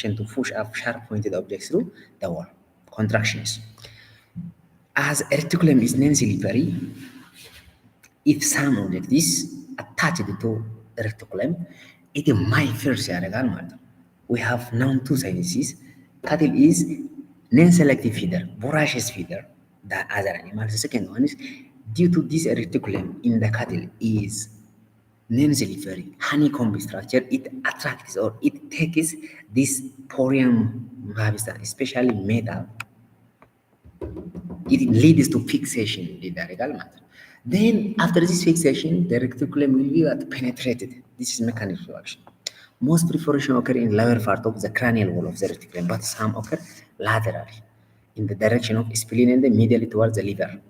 to push up sharp pointed objects through the wall. Contractions. As a reticulum is non-slippery, if some object is attached to reticulum, it might first ያደርጋል. We have now two sinuses. Cattle is non-selective feeder, voracious feeder, the other animals. The second one is due to this reticulum in the cattle is non-slippery, honeycomb structure, it attracts or it takes this porium, especially metal. It leads to fixation in the regal matter. Then after this fixation, the reticulum will be penetrated. This is mechanical action. Most perforation occur in lower part of the cranial wall of the reticulum, but some occur laterally in the direction of spleen and medially towards the liver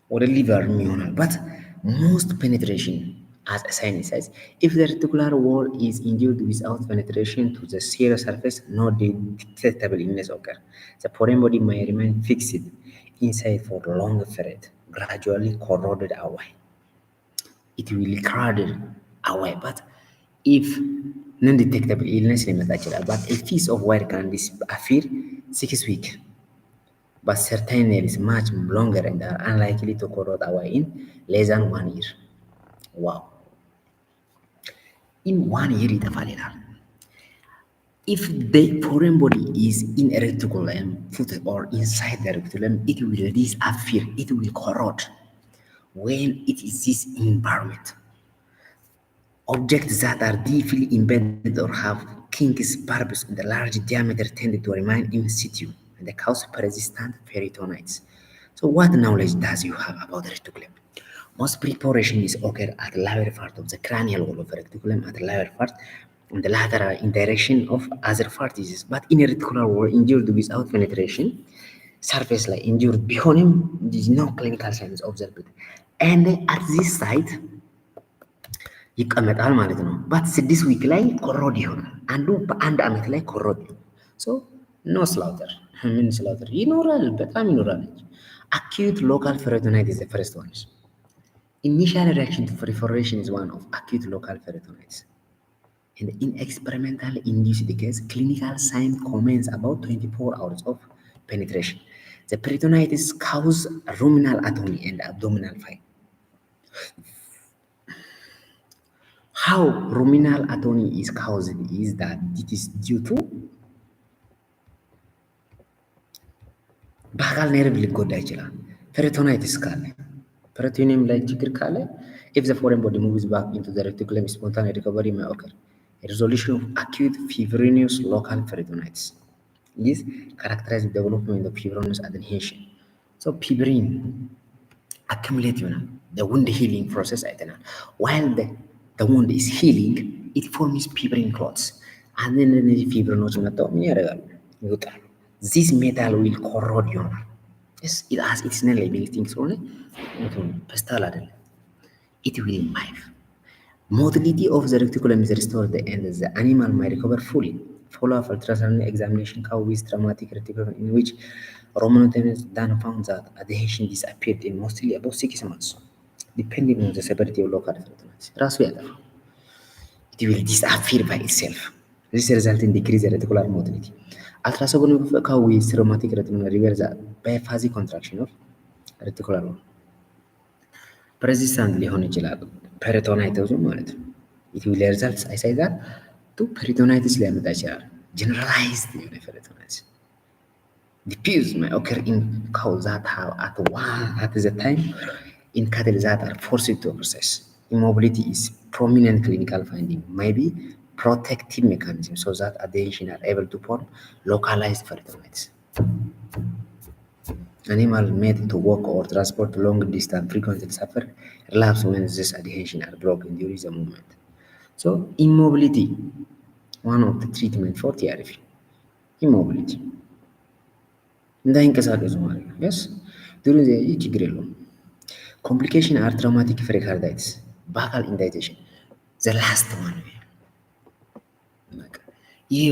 or the liver neural. But most penetration as a sinusitis, if the reticular wall is injured without penetration to the serous surface, no detectable illness occur. The foreign body may remain fixed inside for a long period, gradually corroded away. It will crowd away, but if non-detectable illness limit but a piece of wire can appear 6 weeks, but certain nails much longer and are unlikely to corrode away in less than 1 year. Wow! In 1 year, if the foreign body is in a reticulum foot or inside the reticulum, it will disappear, it will corrode when it is this environment. Objects that are deeply embedded or have kinks, bulbs in the large diameter tend to remain in situ and cause persistent peritonitis. So what knowledge does you have about the reticulum? Most perforation is occur at the lower part of the cranial wall of the reticulum, at the lower part, on the lateral in direction of other parts. But in a reticular wall injured without penetration, surface like injured beyond him, there is no clinical signs observed. And at this site, ይቀመጣል ማለት ነው። ባት 6 ዊክ ላይ ኮሮድ ይሆናል። አንዱ በአንድ አመት ላይ ኮሮድ ይሆናል። ሶ ኖ ስላውተር ምን ስላውተር ይኖራል፣ በጣም ይኖራል። acute local peritonitis is the first one. Initial reaction to perforation is one of acute local peritonitis. And in experimental induced case, clinical sign commence about 24 hours of penetration. The peritonitis cause ruminal atony and abdominal pain. How ruminal atony is caused is that it is due to vagal nerve ሊጎዳ ይችላል። peritonitis ካለ peritoneum ላይ ችግር ካለ if the foreign body moves back into the reticulum, spontaneous recovery may occur. A resolution of acute fibrinous local peritonitis is characterized with development of fibrinous adhesion. So fibrin accumulate the wound healing process አይተናል. While the wound is healing, it forms fibrin clots. And then the fibrinoች መጣው ምን ያደርጋሉ? ይወጣሉ። This metal will corrode ይሆናል። Yes, it has its non-living things only. pestal አይደለም. It will live. Motility of the reticulum is restored and the animal may recover fully. Follow-up ultrasound examination cow with traumatic reticulum in which Romanothenus then found that adhesion disappeared in mostly about 6 months, depending on the severity of local peritonitis. It will disappear by itself. This results in decreased reticular motility. Ultrasound of cow with traumatic reticulum reveals a biphasic contraction of reticular wall. Persistent ሊሆን ይችላል peritonitis ማለት ነው። It will result, I say that, to peritonitis ሊያመጣ ይችላል። Generalized peritonitis. Diffuse may occur in cows that have at the time in cattle that are forced to exercise. Immobility is prominent clinical finding, maybe protective mechanism so that adhesion are able to form localized peritonitis. Animal made to walk or transport long distance frequently suffer relapse when this adhesion are broken during the movement. So immobility, one of the treatment for TRF. Immobility. እንዳይንቀሳቀሱ ማለት ነው። yes during the ችግር የለውም። Complication are traumatic pericarditis, vagal indigestion, the last one. ይሄ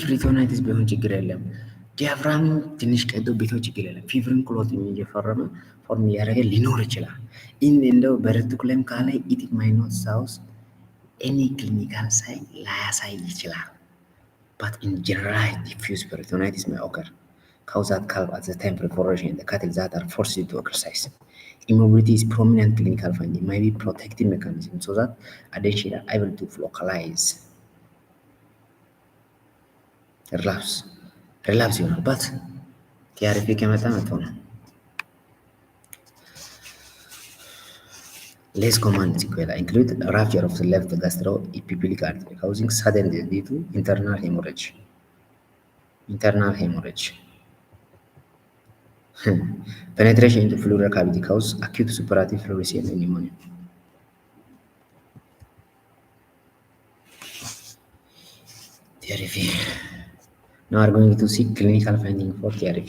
peritonitis ቢሆን ችግር የለም። ዲያፍራም ትንሽ ቀዶ ቤቶች ችግር የለም። ፊብሪን ክሎት እየፈረመ ፎርም እያደረገ ሊኖር ይችላል። እንደው በረቲኩለም ካለ it might not cause any clinical sign ላያሳይ ይችላል. But in general, diffuse peritonitis may occur. Cause that calm at the time perforation in the cattle that are forced to exercise. Immobility is prominent clinical finding, might be protective mechanism so that adhesion are able to localize. Relapse ይሆናል. But TRP ከመጣ መጥፎ ነው. Less common sequelae include rupture of the left gastroepipelic artery causing sudden death due to internal hemorrhage. Penetration into pleural cavity causes acute suppurative pleurisy and pneumonia. TRP. Now we are going to see clinical finding for TRP.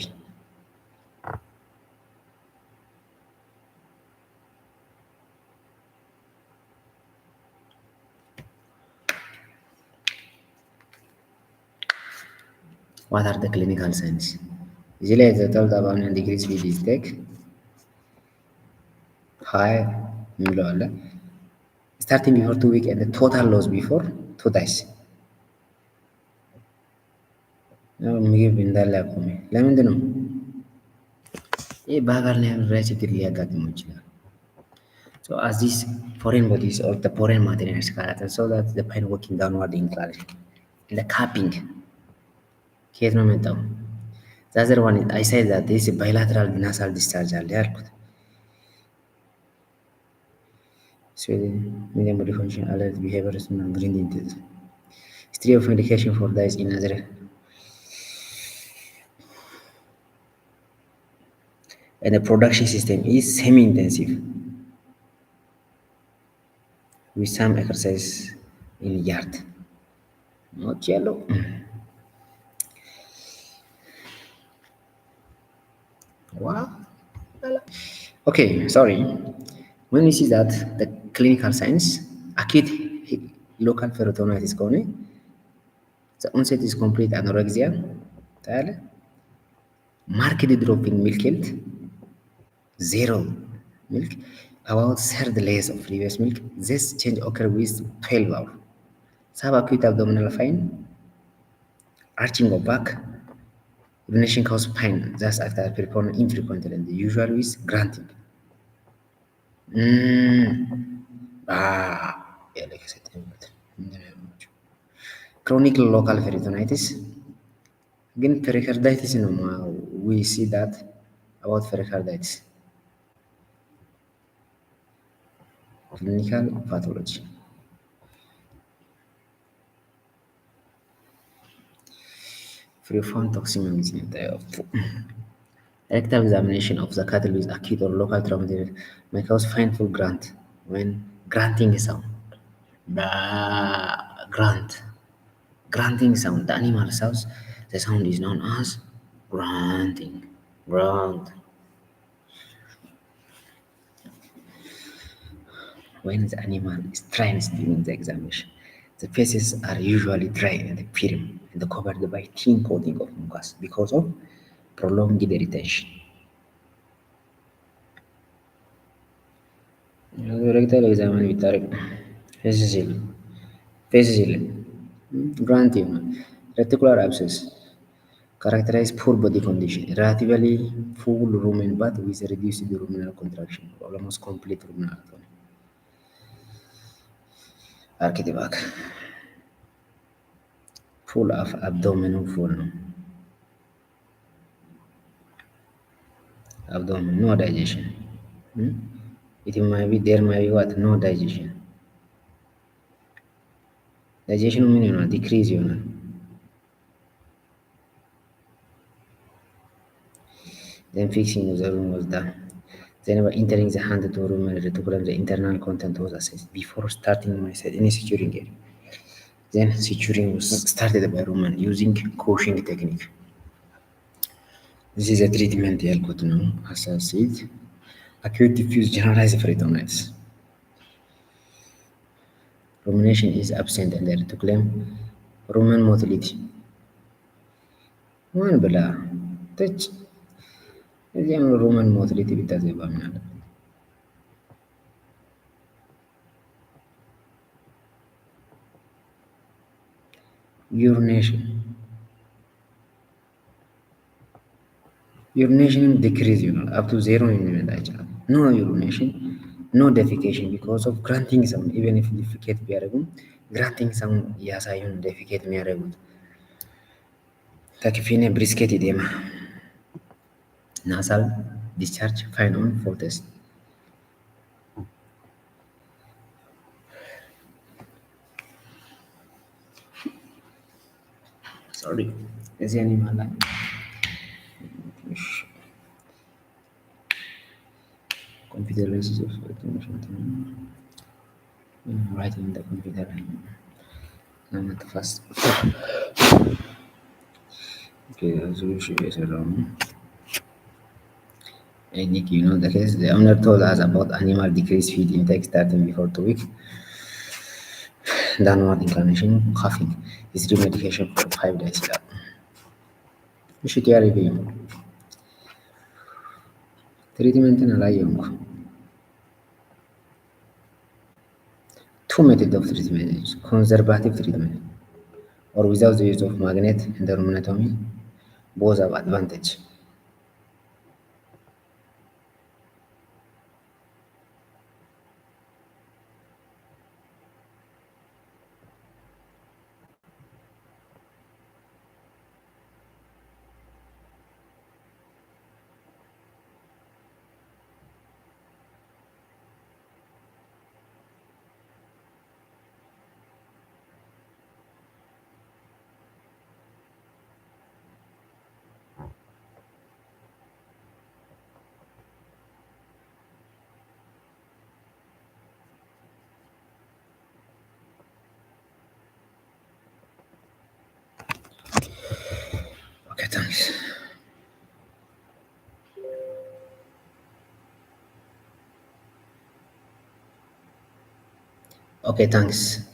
What are the clinical signs? Usually the told about decrease with this take high starting before 2 weeks and the total loss before 2 days. ምግብ እንዳለ አቆመ። ለምንድን ነው? ይህ በአካል ላይ ችግር ሊያጋጥመው ይችላል። So as these foreign bodies or the foreign materials skeleton, so that the pain working downward inclination and the capping. ከየት ነው የመጣው? The other one I said that this is bilateral nasal discharge አለ ያልኩት። So medium body function alert behaviors and green dentist. History of medication for this in other. And the production system is semi-intensive with some exercise in yard. Not yellow. Wow. Okay, sorry. When we see that the clinical signs, acute local peritonitis, the onset is complete anorexia, marked drop in milk yield, 0 milk, about third less of previous milk. This change occurs with 12 hours. Subacute abdominal pain, arching of back, urination cause pain, just after pericardium infrequently, and the usual is grunting. Chronic local peritonitis. Again, pericarditis, we see that about pericarditis. Clinical pathology. Profound toxicity. Rectal examination of the cattle with acute or local trauma may cause painful grunt when grunting sound. Grunting sound. The animal sounds. The sound is known as grunting. Grunt. When the animal is trained during the examination, the faces are usually dry and firm and covered by thin coating of mucus because of prolonged irritation. Rectal examination with faces grunting, reticular abscess, characterize poor body condition, relatively full rumen but with reduced ruminal contraction, almost complete ruminal autonomy. Architect full of abdominal full. Abdomen, no digestion. It might be, there might be what? No digestion. Digestion means decrease. Then fixing of the room was done. Then by entering the hand to room and reticulum, the internal content was assessed before starting my side any securing area. Then securing was started by Roman using coaching technique. This is a treatment ያልኩት ነው associate acute diffuse generalized peritonitis. Rumination is absent and the reticulum rumen motility. ማን ብላ ተች እዚያም rumen motility ቢታዘባ ምን አለ? urination. Urination decrease, up to zero in the no urination, no defecation because of grunting sound. Even if defecate biaragum, grunting sound yasayun defecate miaragut. Takifine brisket edema. Nasal discharge fine on for test. Sorry, is there any malang? Computer lenses of writing in the computer. I'm at the first. Okay, resolution is around. Hey Nick, you know the case. The owner told us about animal decreased feed intake starting before 2 weeks. Downward inclination, coughing. History medication for 5 days. Shit, review. Treatment in a two methods of treatment: conservative treatment or without the use of magnet endotomy. Both have advantage. Okay, thanks. Okay, thanks.